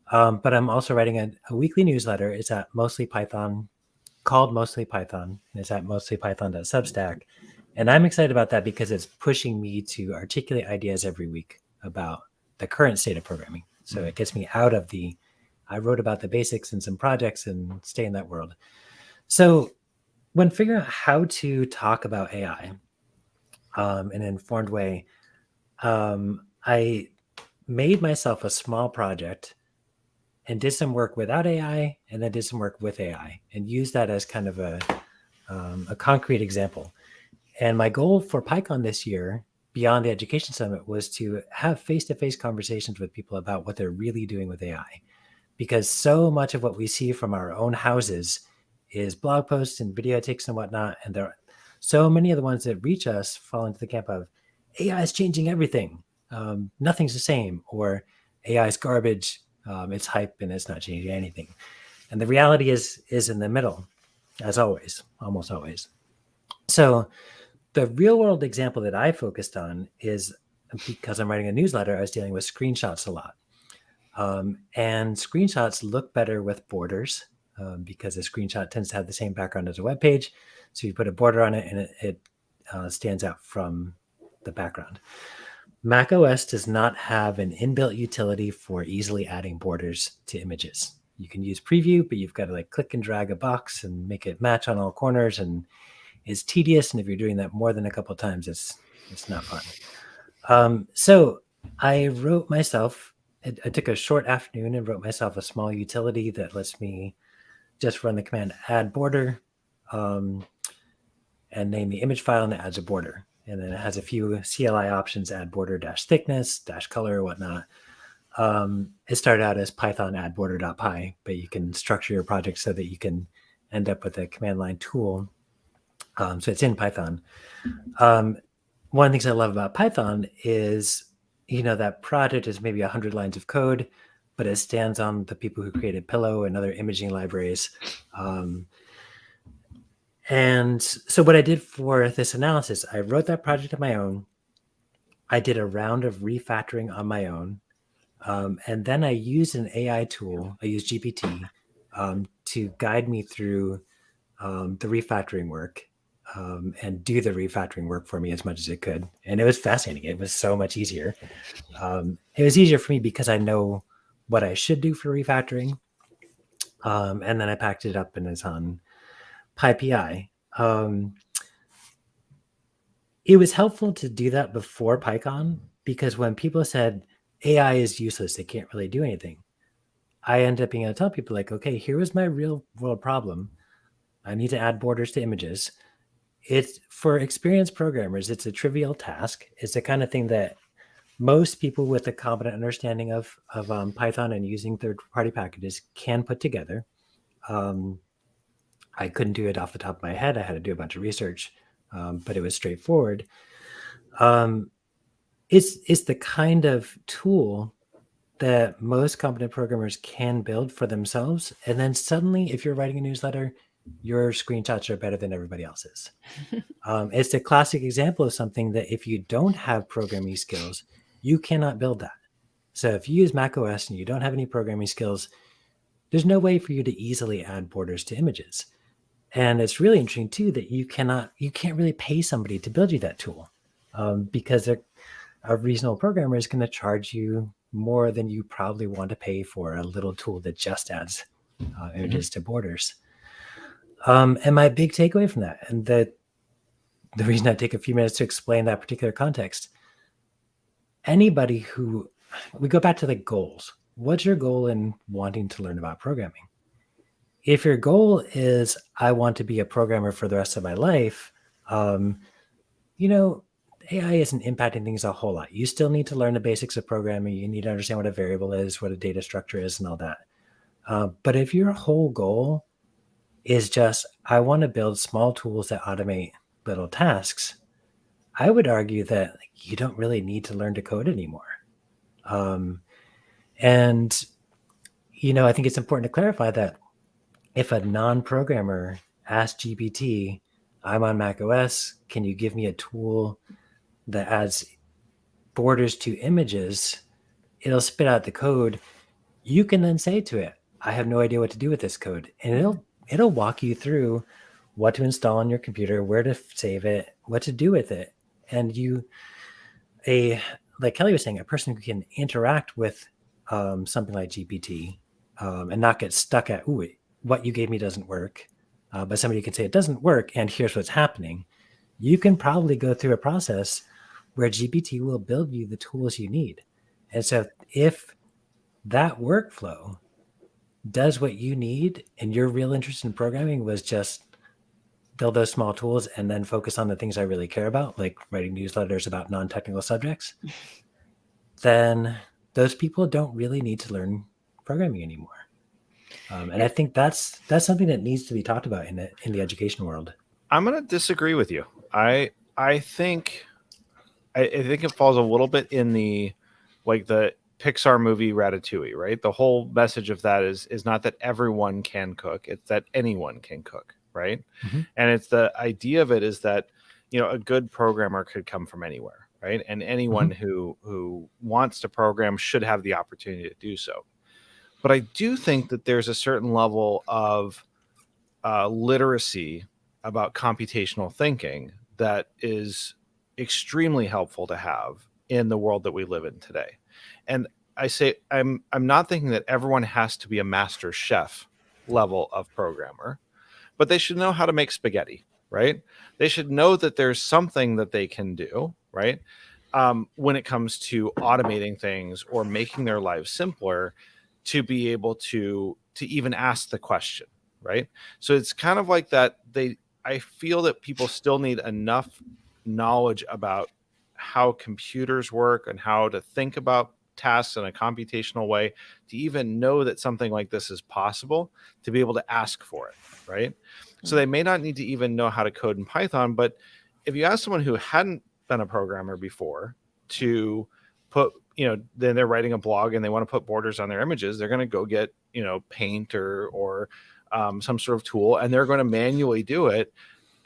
But I'm also writing a weekly newsletter. It's at Mostly Python, called Mostly Python, and it's at mostlypython.substack. And I'm excited about that because it's pushing me to articulate ideas every week about the current state of programming. So it gets me out of I wrote about the basics and some projects and stay in that world. So when figuring out how to talk about AI in an informed way, I made myself a small project and did some work without AI and then did some work with AI and used that as kind of a concrete example. And my goal for PyCon this year, beyond the Education Summit, was to have face-to-face conversations with people about what they're really doing with AI. Because so much of what we see from our own houses is blog posts and videotics and whatnot. And there are so many of the ones that reach us fall into the camp of AI is changing everything. Nothing's the same, or AI is garbage. It's hype and it's not changing anything. And the reality is in the middle, as always, almost always. So the real world example that I focused on is, because I'm writing a newsletter, I was dealing with screenshots a lot. And screenshots look better with borders because a screenshot tends to have the same background as a web page. So you put a border on it and it stands out from the background. Mac OS does not have an inbuilt utility for easily adding borders to images. You can use preview, but you've got to like click and drag a box and make it match on all corners, and it's tedious. And if you're doing that more than a couple of times, it's not fun. So I wrote myself, I took a short afternoon and wrote myself a small utility that lets me just run the command add border and name the image file, and it adds a border. And then it has a few CLI options, add border -thickness, -color, whatnot. It started out as Python add border.py, but you can structure your project so that you can end up with a command line tool. So it's in Python. One of the things I love about Python is, that project is maybe 100 lines of code, but it stands on the people who created Pillow and other imaging libraries. And so what I did for this analysis, I wrote that project on my own. I did a round of refactoring on my own. And then I used an AI tool. I used GPT to guide me through the refactoring work and do the refactoring work for me as much as it could. And it was fascinating. It was so much easier. It was easier for me because I know what I should do for refactoring. And then I packed it up and it's on PyPI. It was helpful to do that before PyCon, because when people said AI is useless, it can't really do anything, I ended up being able to tell people like, okay, here was my real world problem. I need to add borders to images. It's for experienced programmers, it's a trivial task. It's the kind of thing that most people with a competent understanding of Python and using third-party packages can put together. I couldn't do it off the top of my head. I had to do a bunch of research, but it was straightforward. It's the kind of tool that most competent programmers can build for themselves. And then suddenly, if you're writing a newsletter, your screenshots are better than everybody else's. It's a classic example of something that if you don't have programming skills, you cannot build that. So if you use Mac OS and you don't have any programming skills, there's no way for you to easily add borders to images. And it's really interesting too that you can't really pay somebody to build you that tool, because a reasonable programmer is going to charge you more than you probably want to pay for a little tool that just adds images to borders. And my big takeaway from that, and the reason I take a few minutes to explain that particular context, anybody who, we go back to the goals. What's your goal in wanting to learn about programming? If your goal is, I want to be a programmer for the rest of my life, you know, AI isn't impacting things a whole lot. You still need to learn the basics of programming. You need to understand what a variable is, what a data structure is, and all that. But if your whole goal is just, I want to build small tools that automate little tasks, I would argue that you don't really need to learn to code anymore. And, I think it's important to clarify that if a non-programmer asks GPT, I'm on Mac OS, can you give me a tool that adds borders to images? It'll spit out the code. You can then say to it, I have no idea what to do with this code. And it'll walk you through what to install on your computer, where to save it, what to do with it. And like Kelly was saying, a person who can interact with something like GPT and not get stuck at, ooh, what you gave me doesn't work. But somebody can say it doesn't work, and here's what's happening. You can probably go through a process where GPT will build you the tools you need. And so if that workflow does what you need, and your real interest in programming was just build those small tools and then focus on the things I really care about, like writing newsletters about non-technical subjects, then those people don't really need to learn programming anymore. And I think that's something that needs to be talked about in the education world. I'm going to disagree with you. I think it falls a little bit in the Pixar movie Ratatouille, right? The whole message of that is not that everyone can cook; it's that anyone can cook, right? Mm-hmm. And it's the idea of it is that a good programmer could come from anywhere, right? And anyone who wants to program should have the opportunity to do so. But I do think that there's a certain level of literacy about computational thinking that is extremely helpful to have in the world that we live in today. And I say I'm not thinking that everyone has to be a master chef level of programmer, but they should know how to make spaghetti, right? They should know that there's something that they can do, right? When it comes to automating things or making their lives simpler, to be able to even ask the question, right? So it's kind of like that. I feel that people still need enough knowledge about how computers work and how to think about tasks in a computational way to even know that something like this is possible, to be able to ask for it, right? So they may not need to even know how to code in Python, but if you ask someone who hadn't been a programmer before to put, then they're writing a blog and they want to put borders on their images, they're going to go get, Paint or some sort of tool, and they're going to manually do it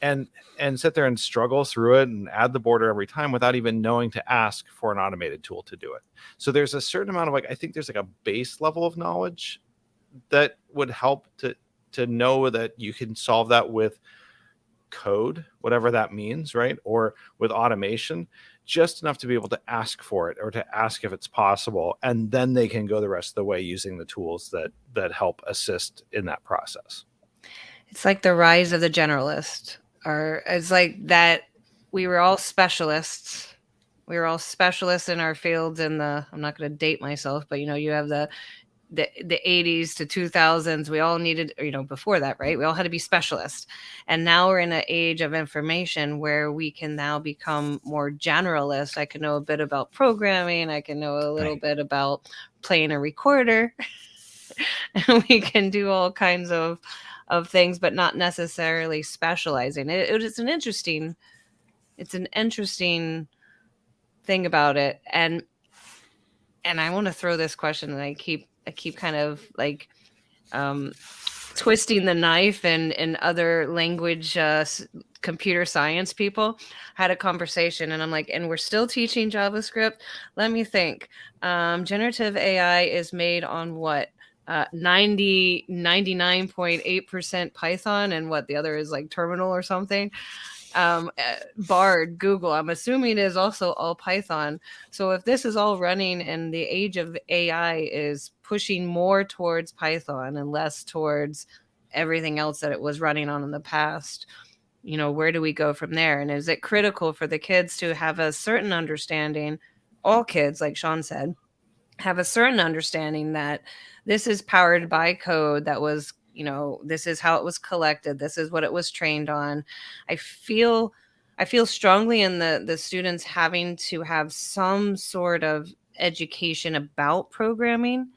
and sit there and struggle through it and add the border every time without even knowing to ask for an automated tool to do it. So there's a certain amount of I think there's a base level of knowledge that would help to know that you can solve that with code, whatever that means, right? Or with automation, just enough to be able to ask for it or to ask if it's possible. And then they can go the rest of the way using the tools that help assist in that process. It's like the rise of the generalist, or it's like that we were all specialists. We were all specialists in our fields I'm not going to date myself, but you have the 80s to 2000s, we all needed, before that, right? We all had to be specialists. And now we're in an age of information where we can now become more generalist. I can know a bit about programming. I can know a little bit about playing a recorder. And we can do all kinds of things, but not necessarily specializing. It's an interesting thing about it. And I want to throw this question, and I keep kind of twisting the knife and other language computer science people. I had a conversation and I'm like, and we're still teaching JavaScript. Let me think. Generative AI is made on what? 99.8% Python, and what the other is like terminal or something. Bard, Google, I'm assuming is also all Python. So if this is all running and the age of AI is pushing more towards Python and less towards everything else that it was running on in the past, where do we go from there? And is it critical for the kids to have a certain understanding, all kids, like Sean said, have a certain understanding that this is powered by code that was, this is how it was collected, this is what it was trained on. I feel strongly in the students having to have some sort of education about programming,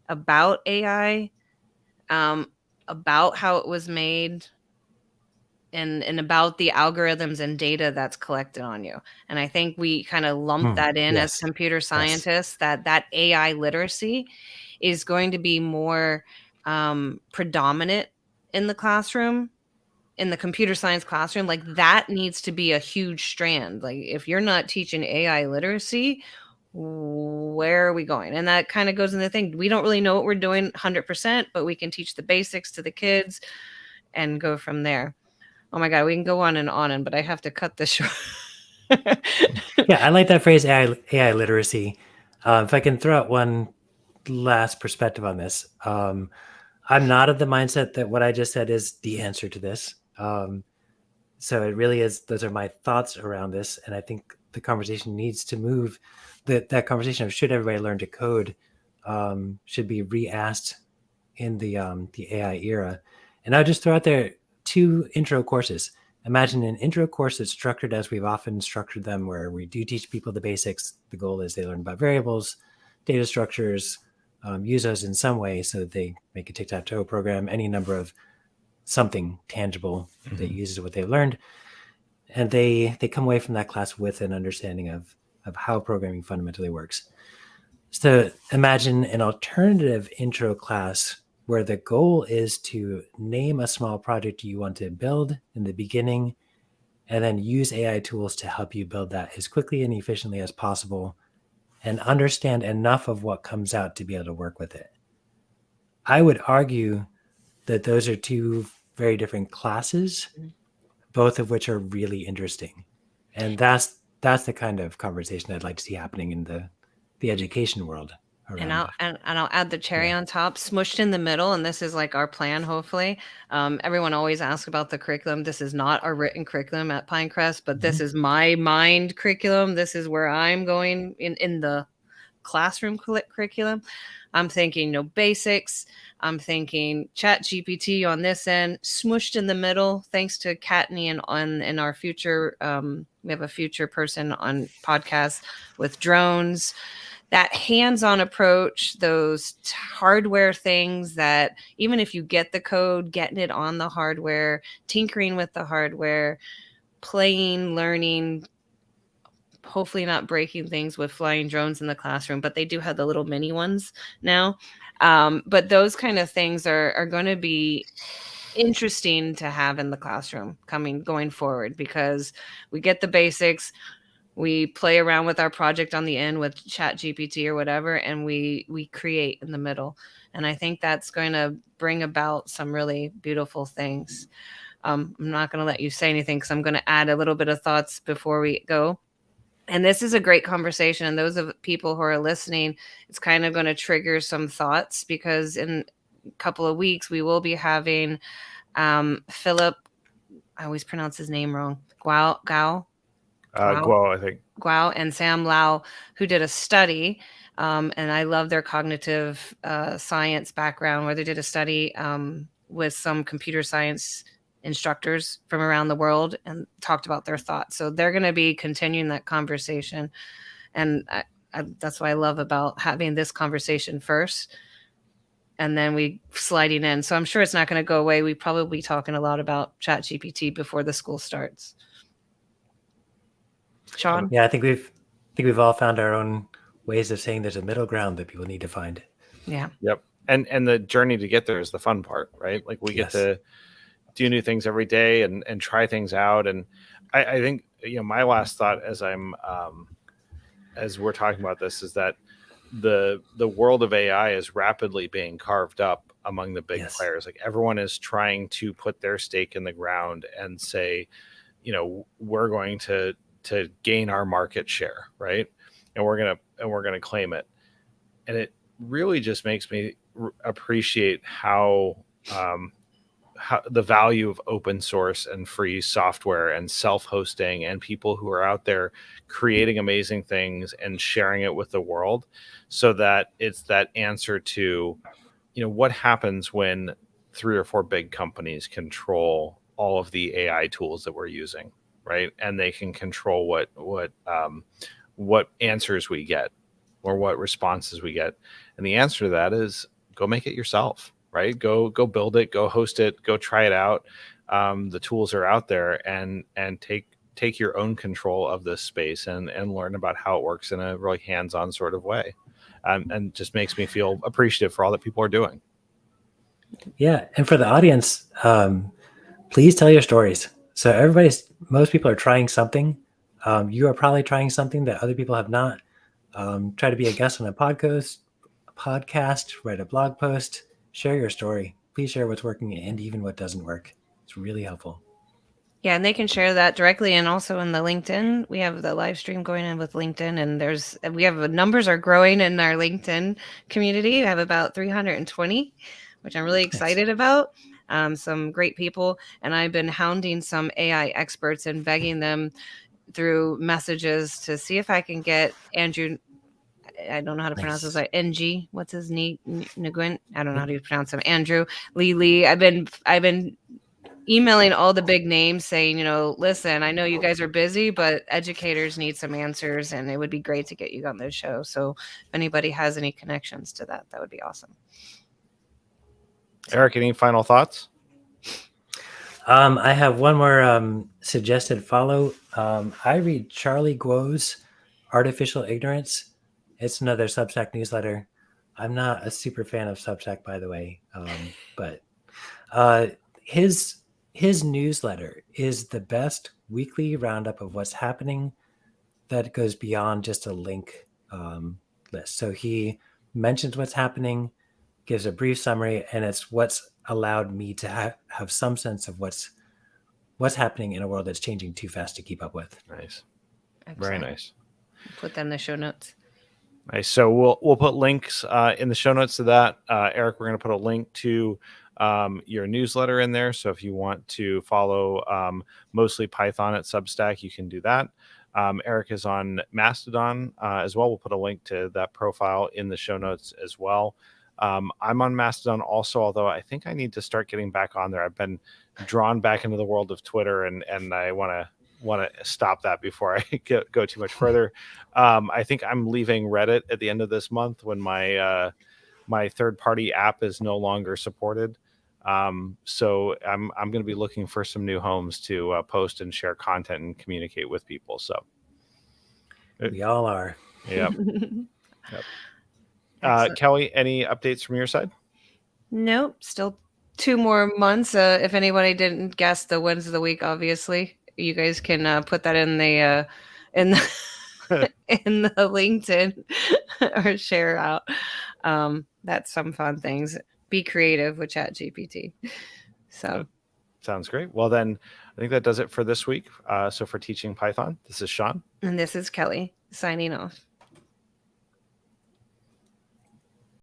about AI, about how it was made, and about the algorithms and data that's collected on you. And I think we kind of lump that in as Yes. computer Yes. scientists, that AI literacy is going to be more predominant in the classroom, in the computer science classroom. Like, that needs to be a huge strand. Like, if you're not teaching AI literacy, where are we going? And that kind of goes in the thing. We don't really know what we're doing 100%, but we can teach the basics to the kids and go from there. Oh my God, we can go on, but I have to cut this short. Yeah, I like that phrase, AI literacy. If I can throw out one last perspective on this, I'm not of the mindset that what I just said is the answer to this. So it really is, those are my thoughts around this. And I think the conversation needs to move. That conversation of should everybody learn to code should be re-asked in the AI era. And I'll just throw out there 2 intro courses. Imagine an intro course that's structured as we've often structured them, where we do teach people the basics. The goal is they learn about variables, data structures, use those in some way so that they make a tic-tac-toe program, any number of something tangible that uses what they've learned. And they come away from that class with an understanding of how programming fundamentally works. So imagine an alternative intro class where the goal is to name a small project you want to build in the beginning, and then use AI tools to help you build that as quickly and efficiently as possible, and understand enough of what comes out to be able to work with it. I would argue that those are 2 very different classes, both of which are really interesting. And that's the kind of conversation I'd like to see happening in the education world. And I'll add the cherry on top, smushed in the middle, and this is like our plan, hopefully. Everyone always asks about the curriculum. This is not our written curriculum at Pinecrest, but this is my mind curriculum. This is where I'm going in the classroom curriculum. I'm thinking basics. I'm thinking Chat GPT on this end, smushed in the middle, thanks to Katney and in our future, we have a future person on podcast with drones. That hands-on approach, those hardware things that even if you get the code, getting it on the hardware, tinkering with the hardware, playing, learning, hopefully not breaking things with flying drones in the classroom, but they do have the little mini ones now. But those kind of things are going to be interesting to have in the classroom going forward, because we get the basics. We play around with our project on the end with Chat GPT or whatever, and we create in the middle. And I think that's going to bring about some really beautiful things. I'm not going to let you say anything because I'm going to add a little bit of thoughts before we go. And this is a great conversation. And those of people who are listening, it's kind of going to trigger some thoughts, because in a couple of weeks, we will be having Philip, I always pronounce his name wrong, Guo, I think. Guo and Sam Lau, who did a study, and I love their cognitive science background, where they did a study with some computer science instructors from around the world and talked about their thoughts. So they're going to be continuing that conversation. And that's what I love about having this conversation first, and then we sliding in. So I'm sure it's not going to go away. We probably be talking a lot about Chat GPT before the school starts. Sean? Yeah, I think we've all found our own ways of saying there's a middle ground that people need to find. Yeah. Yep. And the journey to get there is the fun part, right? Like, we get to do new things every day and try things out. And I think, my last thought as we're talking about this is that the world of AI is rapidly being carved up among the big Yes. players. Like everyone is trying to put their stake in the ground and say, we're going to gain our market share, right? And we're gonna claim it. And it really just makes me appreciate how the value of open source and free software and self-hosting and people who are out there creating amazing things and sharing it with the world, so that it's that answer to, what happens when 3 or 4 big companies control all of the AI tools that we're using, right? And they can control what answers we get or what responses we get. And the answer to that is go make it yourself, right? Go build it, go host it, go try it out. The tools are out there, and take your own control of this space and learn about how it works in a really hands-on sort of way. And just makes me feel appreciative for all that people are doing. Yeah, and for the audience, please tell your stories. So most people are trying something. You are probably trying something that other people have not. Try to be a guest on a podcast, write a blog post, share your story. Please share what's working and even what doesn't work. It's really helpful. Yeah, and they can share that directly, and also in the LinkedIn. We have the live stream going in with LinkedIn, and we have numbers are growing in our LinkedIn community. We have about 320, which I'm really excited about. Some great people, and I've been hounding some AI experts and begging them through messages to see if I can get Andrew. I don't know how to pronounce his, like NG. What's his name? Nguyen. I don't know how to pronounce him. Andrew Lee. I've been emailing all the big names saying, listen, I know you guys are busy, but educators need some answers, and it would be great to get you on the show. So if anybody has any connections to that would be awesome. Eric, any final thoughts? I have one more suggested follow. I read Charlie Guo's Artificial Ignorance. It's another Substack newsletter. I'm not a super fan of Substack, by the way, but his newsletter is the best weekly roundup of what's happening that goes beyond just a link list. So he mentions what's happening, gives a brief summary, and it's what's allowed me to have some sense of what's happening in a world that's changing too fast to keep up with. Nice. Excellent. Very nice. Put that in the show notes. Nice. So we'll put links in the show notes to that. Eric, we're going to put a link to your newsletter in there. So if you want to follow Mostly Python at Substack, you can do that. Eric is on Mastodon as well. We'll put a link to that profile in the show notes as well. I'm on Mastodon also, although I think I need to start getting back on there. I've been drawn back into the world of Twitter, and I want to stop that before I go too much further. I think I'm leaving Reddit at the end of this month when my my third-party app is no longer supported. So I'm going to be looking for some new homes to post and share content and communicate with people. So we all are. Yep. Kelly, any updates from your side? Nope. Still 2 more months. If anybody didn't guess the wins of the week, obviously you guys can put that in the in the LinkedIn or share out. That's some fun things. Be creative with ChatGPT. So sounds great. Well, then I think that does it for this week. So for Teaching Python, this is Sean. And this is Kelly signing off.